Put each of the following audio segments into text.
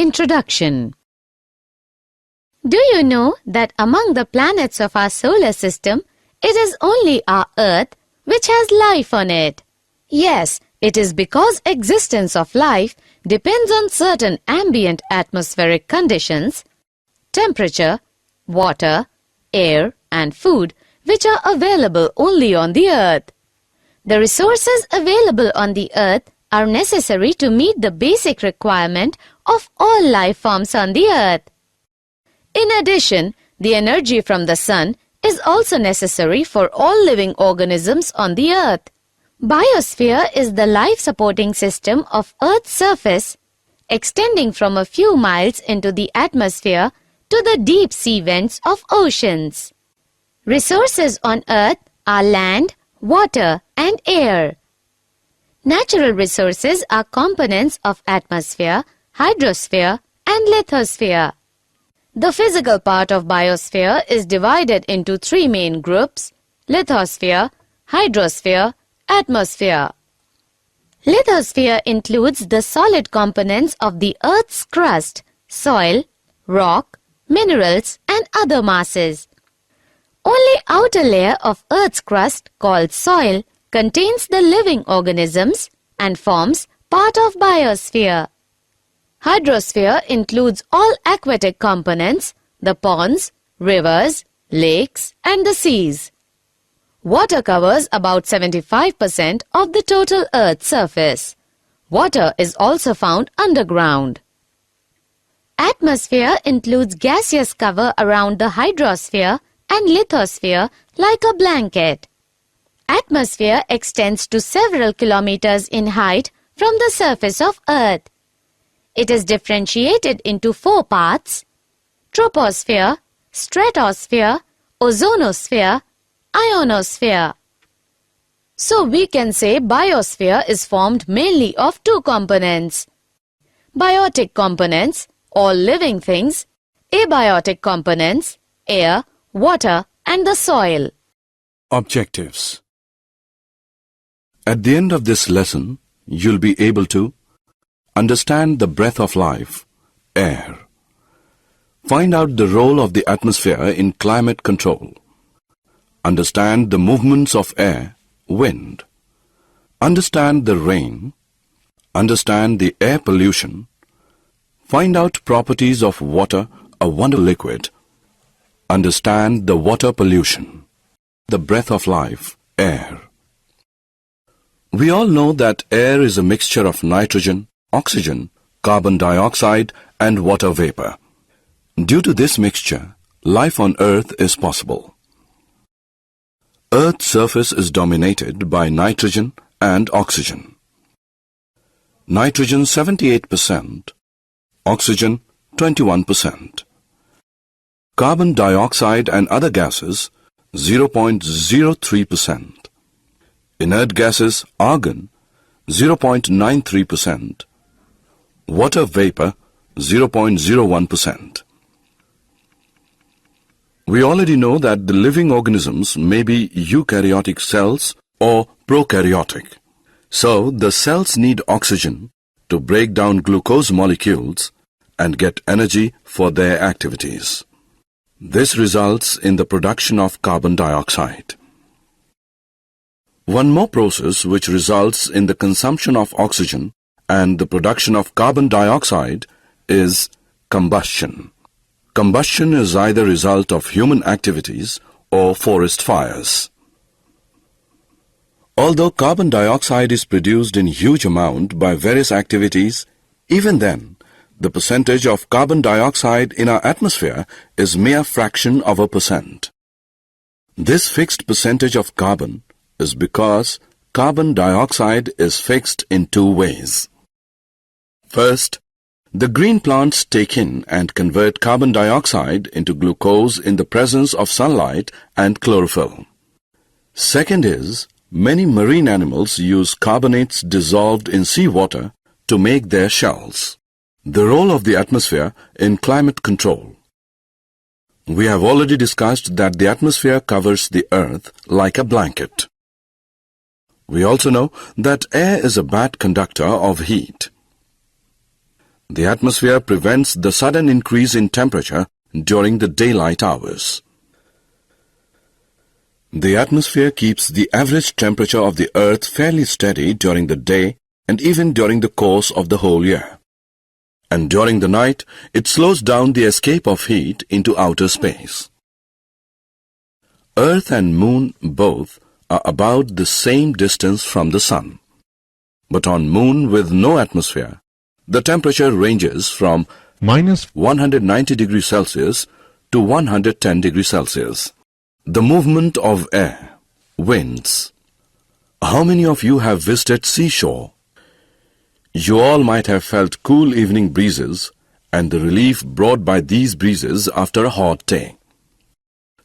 Introduction. Do you know that among the planets of our solar system, it is only our Earth which has life on it? Yes, it is because existence of life depends on certain ambient atmospheric conditions, temperature, water, air and food which are available only on the Earth. The resources available on the Earth are necessary to meet the basic requirement of all life forms on the Earth. In addition, the energy from the sun is also necessary for all living organisms on the Earth. Biosphere is the life-supporting system of Earth's surface, extending from a few miles into the atmosphere to the deep sea vents of oceans. Resources on Earth are land, water, and air. Natural resources are components of atmosphere, hydrosphere, and lithosphere. The physical part of biosphere is divided into three main groups: lithosphere, hydrosphere, atmosphere. Lithosphere includes the solid components of the Earth's crust, soil, rock, minerals, and other masses. Only outer layer of Earth's crust, called soil, contains the living organisms and forms part of biosphere. Hydrosphere includes all aquatic components, the ponds, rivers, lakes, and the seas. Water covers about 75% of the total Earth's surface. Water is also found underground. Atmosphere includes gaseous cover around the hydrosphere and lithosphere like a blanket. Atmosphere extends to several kilometers in height from the surface of Earth. It is differentiated into four parts: troposphere, stratosphere, ozonosphere, ionosphere. So we can say biosphere is formed mainly of two components: biotic components, all living things; abiotic components, air, water, and the soil. Objectives. At the end of this lesson, you'll be able to understand the breath of life, air. Find out the role of the atmosphere in climate control. Understand the movements of air, wind. Understand the rain. Understand the air pollution. Find out properties of water, a wonder liquid. Understand the water pollution. The breath of life, air. We all know that air is a mixture of nitrogen, oxygen, carbon dioxide, and water vapor. Due to this mixture, life on Earth is possible. Earth's surface is dominated by nitrogen and oxygen. Nitrogen 78%, oxygen 21%. Carbon dioxide and other gases 0.03%. Inert gases argon 0.93%. Water vapor 0.01%. We already know that the living organisms may be eukaryotic cells or prokaryotic. So the cells need oxygen to break down glucose molecules and get energy for their activities. This results in the production of carbon dioxide. One more process which results in the consumption of oxygen and the production of carbon dioxide is combustion. Combustion is either a result of human activities or forest fires. Although carbon dioxide is produced in huge amount by various activities, even then, the percentage of carbon dioxide in our atmosphere is mere fraction of a percent. This fixed percentage of carbon is because carbon dioxide is fixed in two ways. First, the green plants take in and convert carbon dioxide into glucose in the presence of sunlight and chlorophyll. Second is, many marine animals use carbonates dissolved in seawater to make their shells. The role of the atmosphere in climate control. We have already discussed that the atmosphere covers the Earth like a blanket. We also know that air is a bad conductor of heat. The atmosphere prevents the sudden increase in temperature during the daylight hours. The atmosphere keeps the average temperature of the Earth fairly steady during the day and even during the course of the whole year. And during the night, it slows down the escape of heat into outer space. Earth and Moon both are about the same distance from the Sun. But on Moon with no atmosphere, the temperature ranges from minus 190 degrees Celsius to 110 degrees Celsius. The movement of air, winds. How many of you have visited seashore? You all might have felt cool evening breezes and the relief brought by these breezes after a hot day.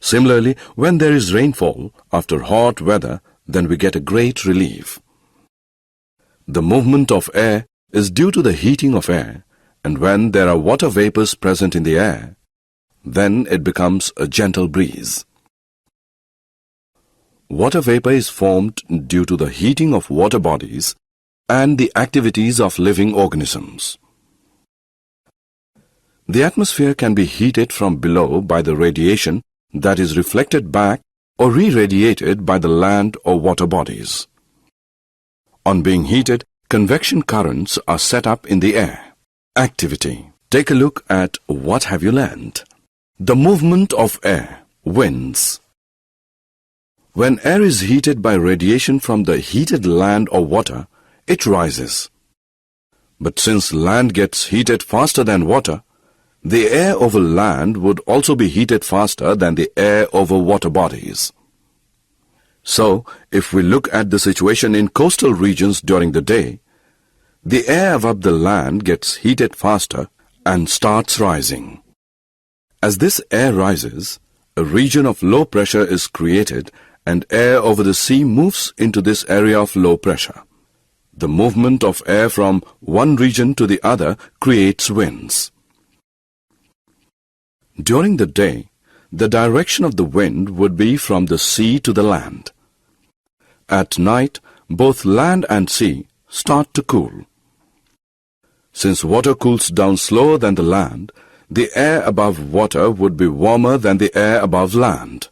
Similarly, when there is rainfall after hot weather, then we get a great relief. The movement of air is due to the heating of air, and when there are water vapors present in the air, then it becomes a gentle breeze. Water vapor is formed due to the heating of water bodies and the activities of living organisms. The atmosphere can be heated from below by the radiation that is reflected back or re-radiated by the land or water bodies. On being heated, convection currents are set up in the air. Activity. Take a look at what have you learned. The movement of air, winds. When air is heated by radiation from the heated land or water, it rises. But since land gets heated faster than water, the air over land would also be heated faster than the air over water bodies. So, if we look at the situation in coastal regions during the day, the air above the land gets heated faster and starts rising. As this air rises, a region of low pressure is created and air over the sea moves into this area of low pressure. The movement of air from one region to the other creates winds. During the day, the direction of the wind would be from the sea to the land. At night, both land and sea start to cool. Since water cools down slower than the land, the air above water would be warmer than the air above land.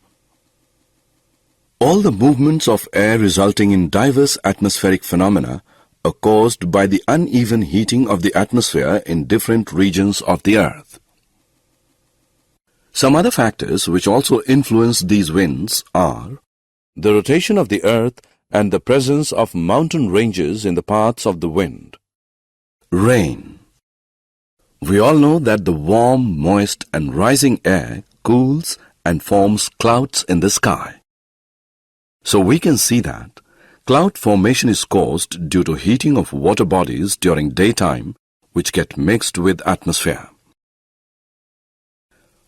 All the movements of air resulting in diverse atmospheric phenomena are caused by the uneven heating of the atmosphere in different regions of the earth. Some other factors which also influence these winds are the rotation of the earth and the presence of mountain ranges in the paths of the wind. Rain. We all know that the warm, moist and rising air cools and forms clouds in the sky. So we can see that cloud formation is caused due to heating of water bodies during daytime which get mixed with atmosphere.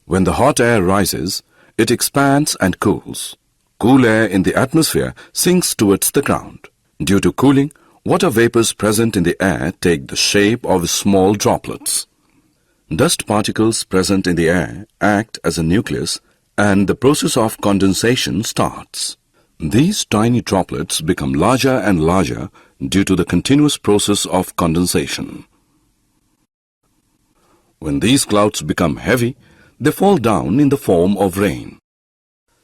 When the hot air rises, it expands and cools. Cool air in the atmosphere sinks towards the ground. Due to cooling, water vapors present in the air take the shape of small droplets. Dust particles present in the air act as a nucleus and the process of condensation starts. These tiny droplets become larger and larger due to the continuous process of condensation. When these clouds become heavy, they fall down in the form of rain.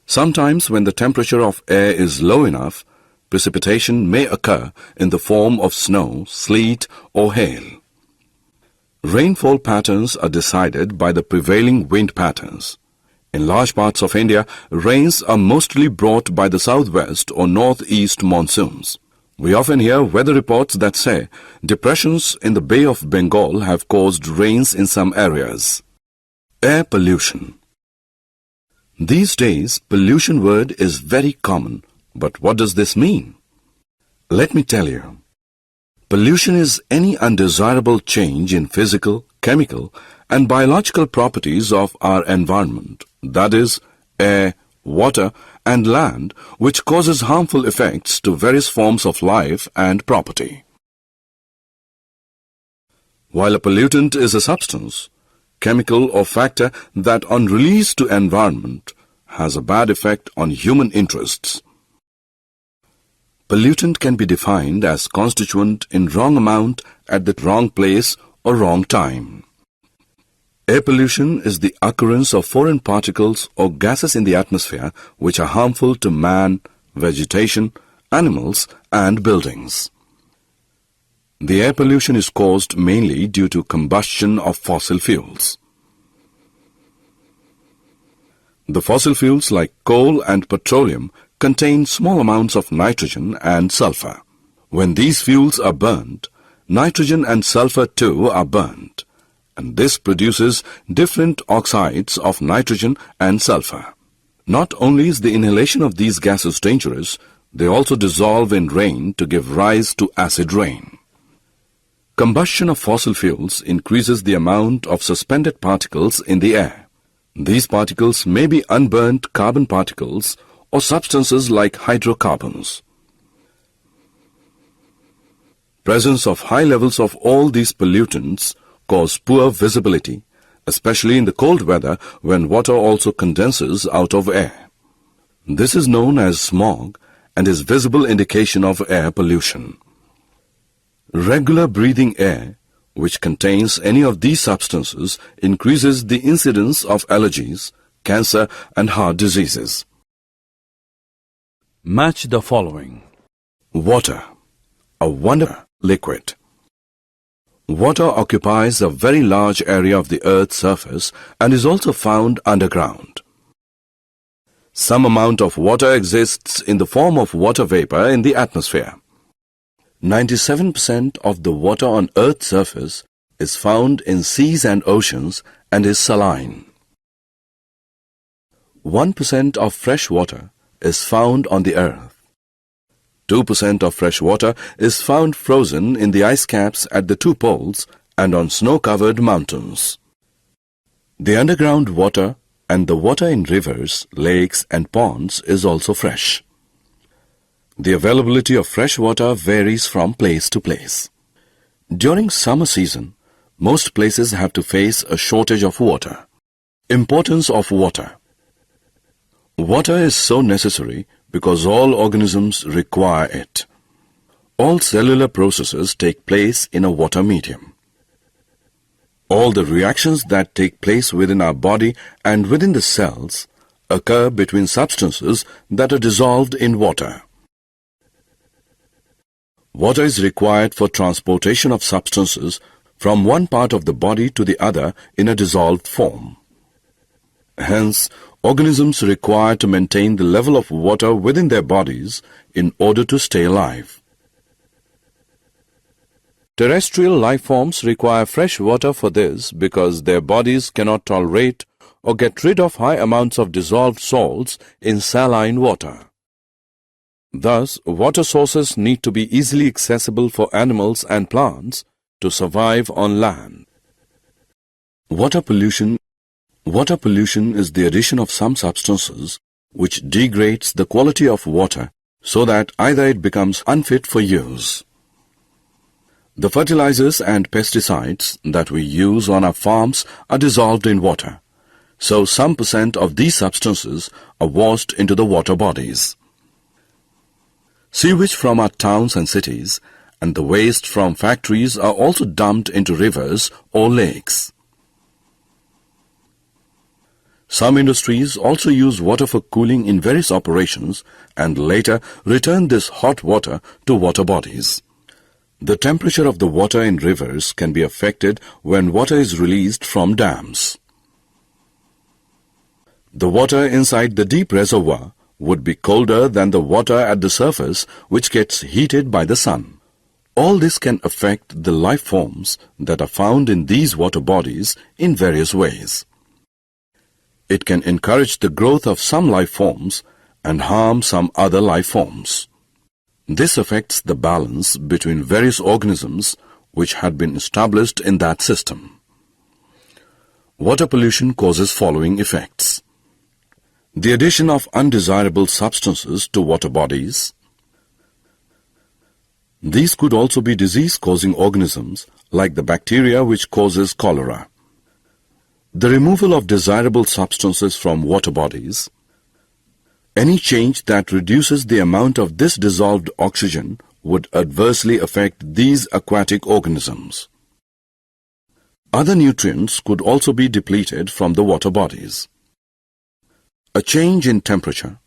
Sometimes when the temperature of air is low enough, precipitation may occur in the form of snow, sleet or hail. Rainfall patterns are decided by the prevailing wind patterns. In large parts of India, rains are mostly brought by the southwest or northeast monsoons. We often hear weather reports that say depressions in the Bay of Bengal have caused rains in some areas. Air pollution. These days, pollution word is very common, but what does this mean? Let me tell you. Pollution is any undesirable change in physical, chemical, and biological properties of our environment, that is, air, water, and land, which causes harmful effects to various forms of life and property. While a pollutant is a substance, chemical or factor that on release to environment has a bad effect on human interests. Pollutant can be defined as constituent in wrong amount at the wrong place or wrong time. Air pollution is the occurrence of foreign particles or gases in the atmosphere which are harmful to man, vegetation, animals, and buildings. The air pollution is caused mainly due to combustion of fossil fuels. The fossil fuels like coal and petroleum contain small amounts of nitrogen and sulfur. When these fuels are burnt, nitrogen and sulfur too are burnt, and this produces different oxides of nitrogen and sulfur. Not only is the inhalation of these gases dangerous, they also dissolve in rain to give rise to acid rain. Combustion of fossil fuels increases the amount of suspended particles in the air. These particles may be unburnt carbon particles or substances like hydrocarbons. Presence of high levels of all these pollutants cause poor visibility, especially in the cold weather when water also condenses out of air. This is known as smog and is visible indication of air pollution. Regular breathing air, which contains any of these substances, increases the incidence of allergies, cancer, and heart diseases. Match the following. Water, a wonderful liquid. Water occupies a very large area of the Earth's surface and is also found underground. Some amount of water exists in the form of water vapor in the atmosphere. 97% of the water on Earth's surface is found in seas and oceans and is saline. 1% of fresh water is found on the Earth. 2% of fresh water is found frozen in the ice caps at the two poles and on snow-covered mountains. The underground water and the water in rivers, lakes and ponds is also fresh. The availability of fresh water varies from place to place. During summer season, most places have to face a shortage of water. Importance of water. Water is so necessary because all organisms require it. All cellular processes take place in a water medium. All the reactions that take place within our body and within the cells occur between substances that are dissolved in water. Water is required for transportation of substances from one part of the body to the other in a dissolved form. Hence, organisms require to maintain the level of water within their bodies in order to stay alive. Terrestrial life forms require fresh water for this because their bodies cannot tolerate or get rid of high amounts of dissolved salts in saline water. Thus, water sources need to be easily accessible for animals and plants to survive on land. Water pollution. Water pollution is the addition of some substances which degrades the quality of water so that either it becomes unfit for use. The fertilizers and pesticides that we use on our farms are dissolved in water, so some % of these substances are washed into the water bodies. Sewage from our towns and cities and the waste from factories are also dumped into rivers or lakes. Some industries also use water for cooling in various operations and later return this hot water to water bodies. The temperature of the water in rivers can be affected when water is released from dams. The water inside the deep reservoir would be colder than the water at the surface, which gets heated by the sun. All this can affect the life forms that are found in these water bodies in various ways. It can encourage the growth of some life forms and harm some other life forms. This affects the balance between various organisms which had been established in that system. Water pollution causes following effects: the addition of undesirable substances to water bodies. These could also be disease-causing organisms like the bacteria which causes cholera. The removal of desirable substances from water bodies. Any change that reduces the amount of this dissolved oxygen would adversely affect these aquatic organisms. Other nutrients could also be depleted from the water bodies. A change in temperature.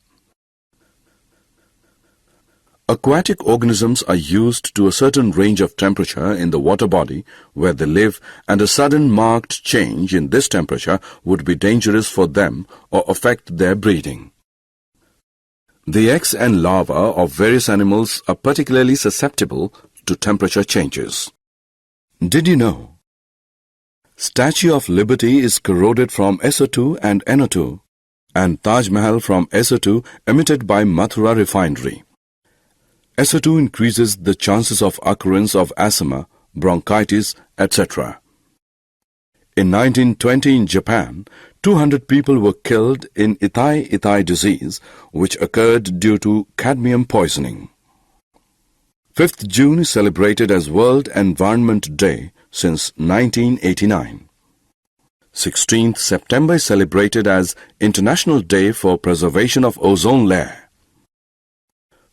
Aquatic organisms are used to a certain range of temperature in the water body where they live, and a sudden marked change in this temperature would be dangerous for them or affect their breeding. The eggs and larvae of various animals are particularly susceptible to temperature changes. Did you know? Statue of Liberty is corroded from SO2 and NO2, and Taj Mahal from SO2 emitted by Mathura refinery. SO2 increases the chances of occurrence of asthma, bronchitis, etc. In 1920 in Japan, 200 people were killed in Itai disease, which occurred due to cadmium poisoning. 5th June is celebrated as World Environment Day since 1989. 16th September is celebrated as International Day for Preservation of Ozone Layer.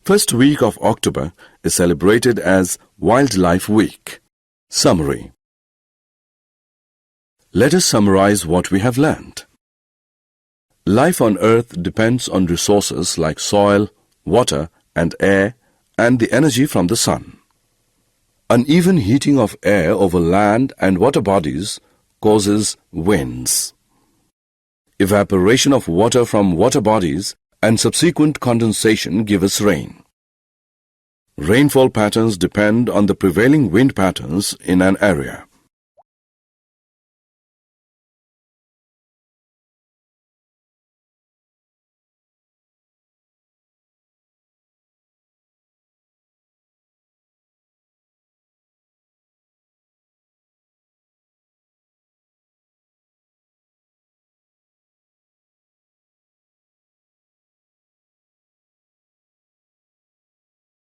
First week of October is celebrated as Wildlife Week. Summary. Let us summarize what we have learnt. Life on Earth depends on resources like soil, water and air, and the energy from the sun. Uneven heating of air over land and water bodies causes winds. Evaporation of water from water bodies and subsequent condensation give us rain. Rainfall patterns depend on the prevailing wind patterns in an area.